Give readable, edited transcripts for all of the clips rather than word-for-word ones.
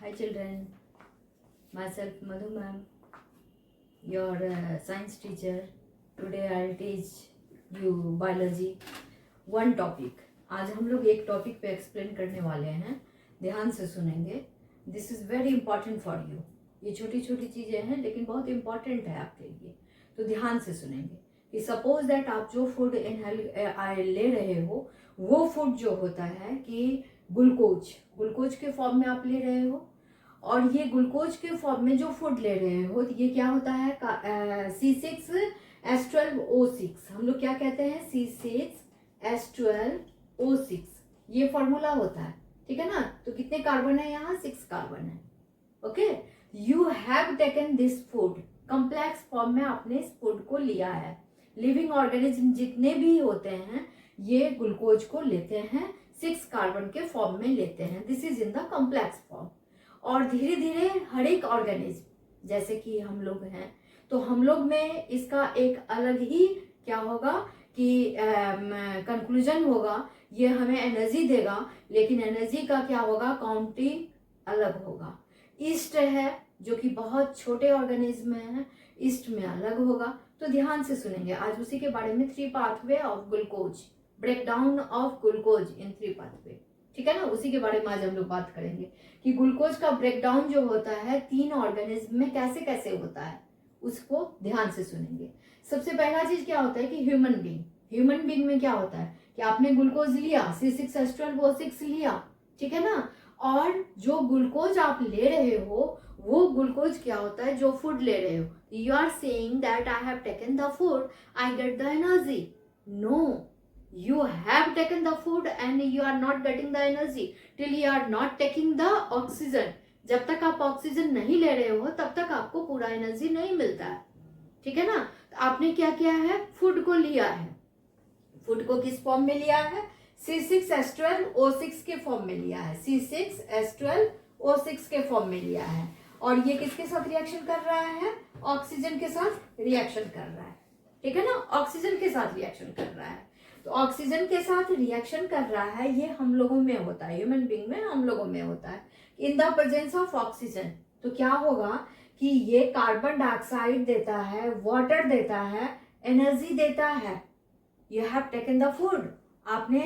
Hi children, myself Madhu ma'am, your science teacher. Today I'll teach you biology. One topic. आज हम लोग एक topic पे explain करने वाले हैं, ध्यान से सुनेंगे. This is very important for you. ये छोटी छोटी चीज़ें हैं लेकिन बहुत इंपॉर्टेंट है आपके लिए, तो ध्यान से सुनेंगे. कि सपोज दैट आप जो फूड इनहेल ले रहे हो, वो फूड जो होता है कि ग्लूकोज के फॉर्म में आप ले रहे हो, और ये ग्लूकोज के फॉर्म में जो फूड ले रहे हो ये क्या होता है, C6H12O6. हम लोग क्या कहते हैं, C6H12O6. ये फॉर्मूला होता है, ठीक है ना. तो कितने कार्बन है यहाँ, 6 कार्बन है. Okay, you have taken this food, complex form में आपने इस फूड को लिया है. लिविंग ऑर्गेनिज्म जितने भी होते हैं ये ग्लूकोज को लेते हैं, 6 कार्बन के फॉर्म में लेते हैं. This is in the complex form. और धीरे धीरे हर एक ऑर्गेनिज्म, जैसे कि हम लोग हैं, तो हम लोग में इसका एक अलग ही क्या होगा कि कंक्लूजन होगा. ये हमें एनर्जी देगा, लेकिन एनर्जी का क्या होगा, काउंटिंग अलग होगा. ईस्ट है जो कि बहुत छोटे ऑर्गेनिज्म है, ईस्ट में अलग होगा. तो ध्यान से सुनेंगे. आज उसी के बारे में 3 pathway of glucose, breakdown of glucose in 3 pathway, ठीक है ना. उसी के बारे में आज हम लोग बात करेंगे कि ग्लूकोज का ब्रेकडाउन जो होता है 3 ऑर्गेनिज्म में कैसे कैसे होता है, उसको ध्यान से सुनेंगे. सबसे पहला चीज क्या होता है कि ह्यूमन बीइंग में क्या होता है कि आपने ग्लूकोज लिया, C6H12O6 लिया, ठीक है ना. और जो ग्लूकोज आप ले रहे हो वो ग्लूकोज क्या होता है, जो फूड ले रहे हो. You are saying that I have taken the food, I get the energy. No, you have taken the food and you are not getting the energy till you are not taking the oxygen. जब तक आप oxygen नहीं ले रहे हो तब तक आपको पूरा एनर्जी नहीं मिलता है, ठीक है ना. तो आपने क्या किया है, फूड को लिया है. फूड को किस फॉर्म में लिया है, C6H12O6 के फॉर्म में लिया है. C6H12O6 के फॉर्म में लिया है. और ये किसके साथ रिएक्शन कर रहा है, ऑक्सीजन के साथ रिएक्शन कर रहा है, ठीक है ना. ऑक्सीजन के साथ रिएक्शन कर रहा है. तो ऑक्सीजन के साथ रिएक्शन कर रहा है, ये हम लोगों में होता है, ह्यूमन बीइंग में हम लोगों में होता है. इन द प्रेजेंस ऑफ ऑक्सीजन तो क्या होगा कि ये कार्बन डाइऑक्साइड देता है, वाटर देता है, एनर्जी देता है. You have taken the food. आपने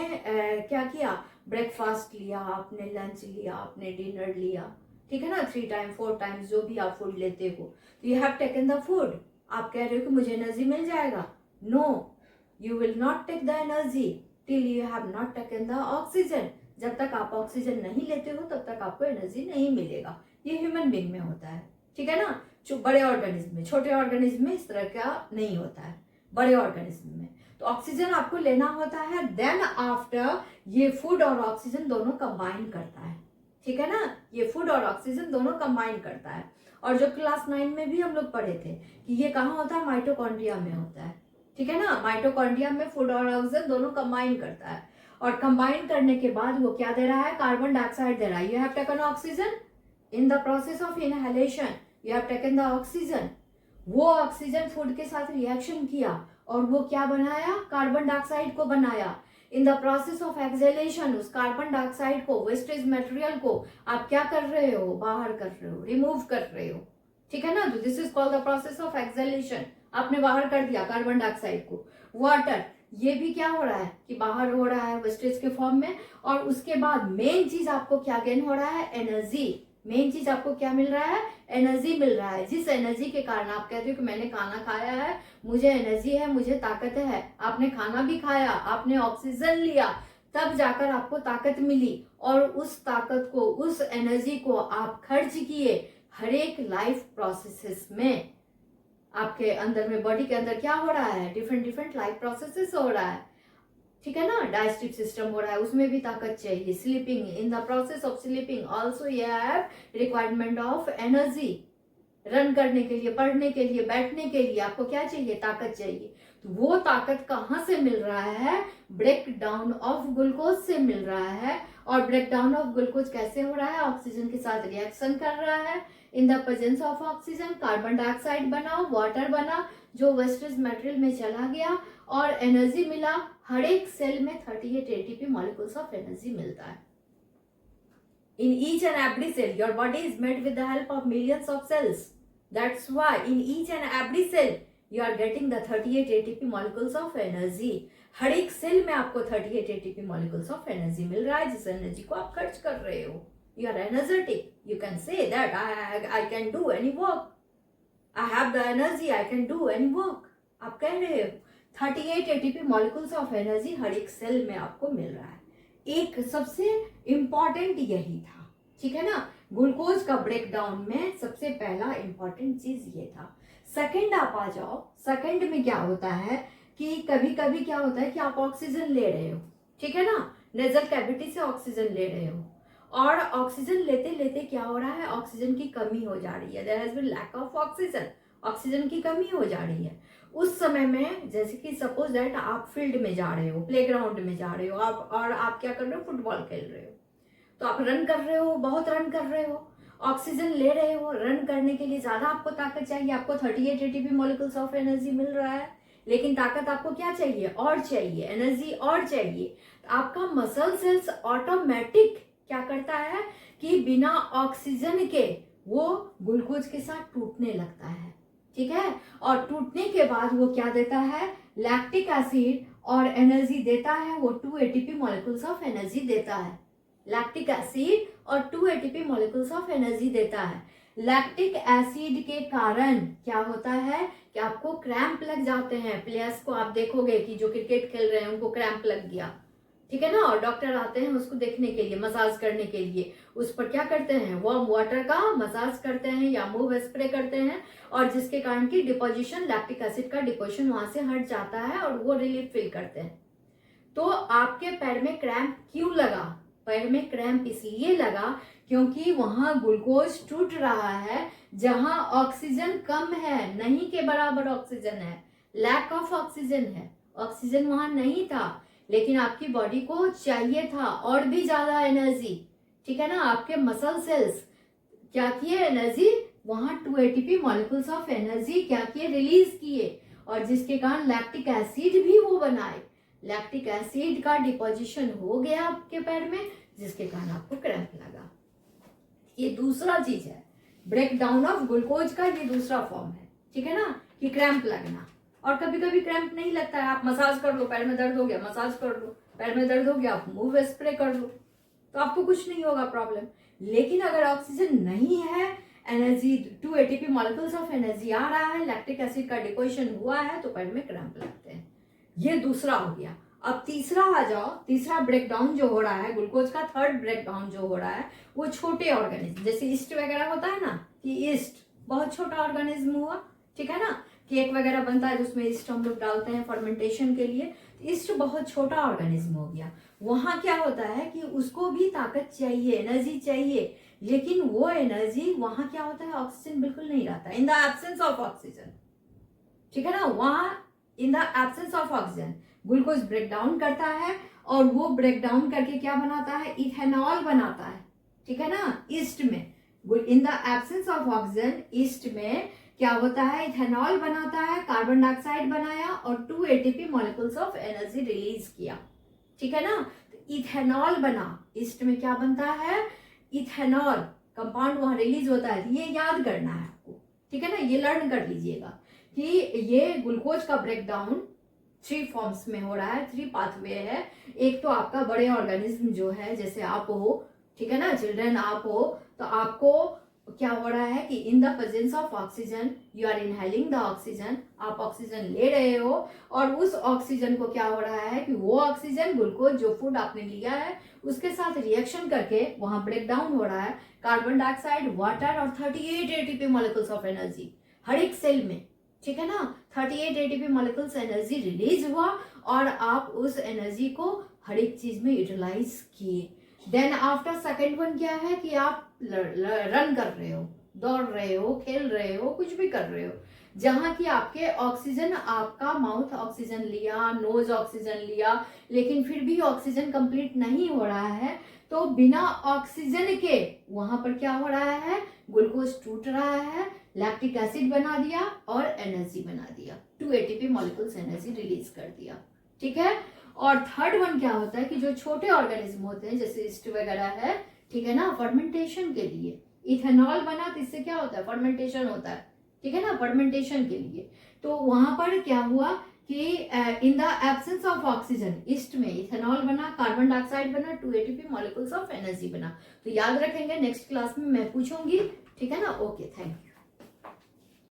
क्या किया, ब्रेकफास्ट लिया, आपने लंच लिया, आपने डिनर लिया, ठीक है ना. 3 टाइम 4 टाइम्स जो भी आप फूड लेते हो, तो you have taken the food. आप कह रहे हो कि मुझे एनर्जी मिल जाएगा. No, you will not take the energy till you have not taken the oxygen. जब तक आप ऑक्सीजन नहीं लेते हो तब तक आपको एनर्जी नहीं मिलेगा. ये ह्यूमन बीइंग में होता है, ठीक है ना. जो बड़े ऑर्गेनिज्म में, छोटे ऑर्गेनिज्म में इस तरह का नहीं होता है. बड़े ऑर्गेनिज्म में तो ऑक्सीजन आपको लेना होता है. देन आफ्टर ये फूड और ऑक्सीजन दोनों कंबाइन करता है, ठीक है ना. ये फूड और ऑक्सीजन दोनों कंबाइन करता है. और जो क्लास 9 में भी हम लोग पढ़े थे कि ये कहाँ होता है, माइटोकॉन्ड्रिया में होता है, ठीक है ना. माइटोकॉन्ड्रिया में फूड और ऑक्सीजन दोनों कंबाइन करता है. और कंबाइन करने के बाद वो क्या दे रहा है, कार्बन डाइऑक्साइड दे रहा है. You have taken oxygen in the process of inhalation, you have taken the oxygen. वो ऑक्सीजन फूड के साथ रिएक्शन किया और वो क्या बनाया, कार्बन डाइऑक्साइड को बनाया. In the process of exhalation उस कार्बन डाइऑक्साइड को, वेस्टेज मटेरियल को आप क्या कर रहे हो, बाहर कर रहे हो, रिमूव कर रहे हो, ठीक है ना. तो this is called the process of exhalation. आपने बाहर कर दिया कार्बन डाइऑक्साइड को. वाटर, ये भी क्या हो रहा है कि बाहर हो रहा है वेस्टेज के फॉर्म में. और उसके बाद मेन चीज आपको क्या गेन हो रहा है, एनर्जी. मेन चीज आपको क्या मिल रहा है, एनर्जी मिल रहा है. जिस एनर्जी के कारण आप कहते हो कि मैंने खाना खाया है, मुझे एनर्जी है, मुझे ताकत है. आपने खाना भी खाया, आपने ऑक्सीजन लिया, तब जाकर आपको ताकत मिली. और उस ताकत को, उस एनर्जी को आप खर्च किए हर एक लाइफ प्रोसेसेस में. आपके अंदर में, बॉडी के अंदर क्या हो रहा है, डिफरेंट लाइफ प्रोसेसेस हो रहा है, ठीक है ना. डाइजेस्टिव सिस्टम हो रहा है, उसमें भी ताकत चाहिए. Sleeping, in the process of sleeping also you have requirement of energy. Run करने के लिए, पढ़ने के लिए, बैठने के लिए आपको क्या चाहिए, ताकत चाहिए. तो वो ताकत कहाँ से मिल रहा है, ब्रेक डाउन ऑफ ग्लूकोज से मिल रहा है. और ब्रेक डाउन ऑफ ग्लूकोज कैसे हो रहा है, ऑक्सीजन के साथ रिएक्शन कर रहा है. इन the presence of oxygen carbon dioxide बना, वाटर बना, जो वेस्टेज मटेरियल में चला गया और एनर्जी मिला. हर एक सेल में 38 ATP मॉलिक्यूल्स ऑफ एनर्जी मिलता है. in each and every cell. Your body is made with the help of millions of cells. That's why in each and every cell you are getting the 38 ATP molecules of energy. हर एक cell में आपको 38 ATP molecules of energy मिल रहा है, जिस energy को आप खर्च कर रहे हो. You are energetic. You can say that I can do any work. I have the energy. I can do any work. आप कह रहे हो 38 ATP molecules of energy हर एक सेल में आपको मिल रहा है. एक सबसे इंपॉर्टेंट यही था, ठीक है ना. ग्लूकोज का ब्रेकडाउन में सबसे पहला इंपॉर्टेंट चीज ये था. सेकंड आप आ जाओ. सेकंड में क्या होता है कि कभी कभी क्या होता है कि आप ऑक्सीजन ले रहे हो, ठीक है ना, नेजल कैविटी से ऑक्सीजन ले रहे हो, और ऑक्सीजन लेते लेते क्या हो रहा है, ऑक्सीजन की कमी हो जा रही है. There has been lack of oxygen. Oxygen की कमी हो जा रही है. उस समय में जैसे कि सपोज दैट आप फील्ड में जा रहे हो, प्लेग्राउंड में जा रहे हो आप, और आप क्या कर रहे हो, फुटबॉल खेल रहे हो, तो आप रन कर रहे हो, बहुत रन कर रहे हो, ऑक्सीजन ले रहे हो. रन करने के लिए ज्यादा आपको ताकत चाहिए. आपको 38 ATP मॉलिक्यूल्स ऑफ एनर्जी मिल रहा है, लेकिन ताकत आपको क्या चाहिए, और चाहिए, एनर्जी और चाहिए. तो आपका मसल सेल्स ऑटोमेटिक क्या करता है कि बिना ऑक्सीजन के वो ग्लूकोज के साथ टूटने लगता है, ठीक है. और टूटने के बाद वो क्या देता है, लैक्टिक एसिड और एनर्जी देता है. वो 2 ATP मॉलिक्यूल्स ऑफ एनर्जी देता है. लैक्टिक एसिड और 2 ATP मॉलिक्यूल्स ऑफ एनर्जी देता है. लैक्टिक एसिड के कारण क्या होता है कि आपको क्रैम्प लग जाते हैं. प्लेयर्स को आप देखोगे कि जो क्रिकेट खेल रहे हैं उनको क्रैम्प लग गया, ठीक है ना, और डॉक्टर आते हैं उसको देखने के लिए, मसाज करने के लिए. उस पर क्या करते हैं, वार्म वाटर का मसाज करते हैं या मूव स्प्रे करते हैं, और जिसके कारण की डिपोजिशन, लैक्टिक एसिड का डिपोजिशन वहां से हट जाता है और वो रिलीफ फील करते हैं. तो आपके पैर में क्रैम्प क्यों लगा, पैर में क्रैम्प इसलिए लगा क्योंकि वहां ग्लूकोज टूट रहा है जहां ऑक्सीजन कम है, नहीं के बराबर ऑक्सीजन है, लैक ऑफ ऑक्सीजन है. ऑक्सीजन वहां नहीं था, लेकिन आपकी बॉडी को चाहिए था और भी ज्यादा एनर्जी, ठीक है ना. आपके मसल सेल्स क्या किए, एनर्जी वहां 2 ATP मॉलिक्यूल्स ऑफ एनर्जी क्या किए, रिलीज किए, और जिसके कारण लैक्टिक एसिड भी वो बनाए. लैक्टिक एसिड का डिपोजिशन हो गया आपके पैर में, जिसके कारण आपको क्रैम्प लगा. ये दूसरा चीज है, ब्रेक डाउन ऑफ ग्लूकोज का ये दूसरा फॉर्म है, ठीक है ना, कि क्रैम्प लगना. और कभी कभी क्रैम्प नहीं लगता है, आप मसाज कर लो, पैर में दर्द हो गया, मसाज कर लो, पैर में दर्द हो गया, आप मूव स्प्रे कर लो, तो आपको कुछ नहीं होगा प्रॉब्लम. लेकिन अगर ऑक्सीजन नहीं है, energy 2 ATP molecules of energy आ रहा है, लैक्टिक एसिड का डिपोजिशन हुआ है, तो पैर में क्रैम्प लगते हैं. ये दूसरा हो गया. अब तीसरा आ जाओ. तीसरा ब्रेकडाउन जो हो रहा है ग्लूकोज का, थर्ड ब्रेकडाउन जो हो रहा है वो छोटे ऑर्गेनिज्म, जैसे ईस्ट वगैरह होता है ना, कि ईस्ट बहुत छोटा ऑर्गेनिज्म हुआ, ठीक है ना, केक वगैरह बनता है जिसमें ईस्ट हम लोग डालते हैं फर्मेंटेशन के लिए. ईस्ट बहुत छोटा ऑर्गेनिज्म हो गया. वहां क्या होता है कि उसको भी ताकत चाहिए, एनर्जी चाहिए, लेकिन वो एनर्जी वहां क्या होता है, ऑक्सीजन बिल्कुल नहीं रहता, in the absence of oxygen, ठीक है ना. वहां in the absence of oxygen glucose break down करता है, और वो ब्रेक डाउन करके क्या बनाता है, इथेनॉल बनाता है, ठीक है ना. ईस्ट में, इन the absence of oxygen, east में क्या होता है, इथेनॉल बनाता है, कार्बन डाइऑक्साइड बनाया और 2 ATP molecules of energy release किया, ठीक है ना. तो इथेनॉल बना. ईस्ट में क्या बनता है, इथेनॉल कंपाउंड वहां रिलीज होता है. ये याद करना है आपको, ठीक है ना, ये लर्न कर लीजिएगा कि ये ग्लूकोज का ब्रेकडाउन 3 फॉर्म्स में हो रहा है, 3 पाथवे है. एक तो आपका बड़े ऑर्गेनिज्म जो है, जैसे आप हो, ठीक है ना, चिल्ड्रन आप हो, तो आपको क्या हो रहा है कि in the presence of oxygen you are inhaling the oxygen, आप ऑक्सीजन ले रहे हो, और उस ऑक्सीजन को क्या हो रहा है कि वो ऑक्सीजन ग्लूकोज जो फूड आपने लिया है उसके साथ रिएक्शन करके वहां ब्रेक डाउन हो रहा है. कार्बन डाइऑक्साइड, वाटर और 38 ATP मॉलिक्यूल्स ऑफ एनर्जी हर एक सेल में, ठीक है ना. 38 ATP मॉलिक्यूल्स एनर्जी रिलीज हुआ, और आप उस एनर्जी को हर एक चीज में यूटिलाइज किए. देन आफ्टर सेकेंड वन क्या है कि आप रन कर रहे हो, दौड़ रहे हो, खेल रहे हो, कुछ भी कर रहे हो, जहां की आपके ऑक्सीजन, आपका माउथ ऑक्सीजन लिया, नोज ऑक्सीजन लिया, लेकिन फिर भी ऑक्सीजन कंप्लीट नहीं हो रहा है. तो बिना ऑक्सीजन के वहां पर क्या हो रहा है, ग्लूकोज टूट रहा है, लैक्टिक एसिड बना दिया और एनर्जी बना दिया, 2 ATP मॉलिक्यूल्स एनर्जी रिलीज कर दिया, ठीक है. और थर्ड वन क्या होता है कि जो छोटे ऑर्गेनिज्म होते हैं जैसे ईस्ट वगैरह है, ठीक है ना, फर्मेंटेशन के लिए। इथेनॉल बना तो इससे क्या होता है, फर्मेंटेशन होता है, ठीक है ना, फर्मेंटेशन के लिए। तो वहां पर क्या हुआ कि in the absence of oxygen east में इथेनॉल बना, कार्बन डाइऑक्साइड बना, 2 ATP मॉलिक्यूल्स ऑफ एनर्जी बना। तो याद रखेंगे, नेक्स्ट क्लास में मैं पूछूंगी, ठीक है ना। Okay, thank you.